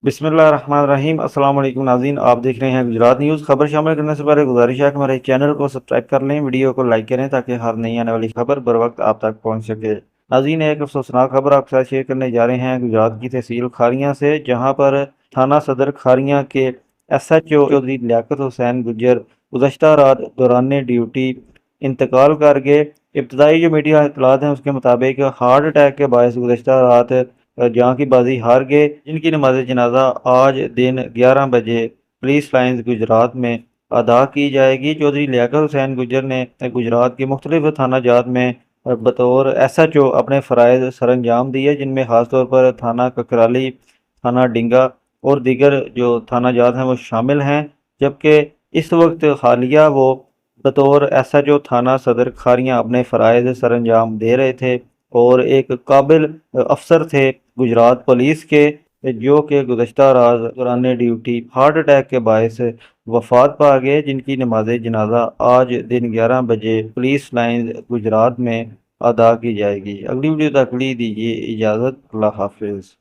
बिस्मिल्लाहिर्रहमानिर्रहीम। अस्सलाम वालेकुम नाज़रीन, आप देख रहे हैं गुजरात न्यूज़। खबर शामिल करने से पहले गुजारिश है कि हमारे चैनल को सब्सक्राइब कर लें, वीडियो को लाइक करें ताकि हर नई आने वाली खबर बर वक्त आप तक पहुंच सके। नाज़रीन, एक अफसोसनाक खबर आपके साथ शेयर करने जा रहे हैं गुजरात की तहसील खारियां से, जहां पर थाना सदर खारियां के SHO चौधरी लियाकत हुसैन गुज्जर गुज़श्ता रात दौरान ड्यूटी इंतकाल कर गए। इब्तदाई जो मीडिया इतलात हैं उसके मुताबिक हार्ट अटैक के बायस गुज़श्ता रात जहाँ की बाजी हार गए, जिनकी नमाज जनाजा आज दिन 11 बजे पुलिस लाइन्स गुजरात में अदा की जाएगी। चौधरी लियाकत हुसैन गुज्जर ने गुजरात के मुख्तलिफ थाना जात में बतौर SHO अपने फ़राइज़ सर अंजाम दिए, जिनमें ख़ासतौर पर थाना ककराली, थाना डिंगा और दीगर जो थाना जात हैं वो शामिल हैं। जबकि इस वक्त हालिया वो बतौर SHO थाना सदर खारियां अपने फ़राइज़ सर अंजाम दे रहे थे और एक काबिल अफसर थे गुजरात पुलिस के, जो कि गुज़श्ता रात दौरान ड्यूटी हार्ट अटैक के बायस वफात पा गए, जिनकी नमाज जनाजा आज दिन 11 बजे पुलिस लाइन गुजरात में अदा की जाएगी। अगली वीडियो तक ली दीजिए इजाज़त। अल्लाह हाफिज़।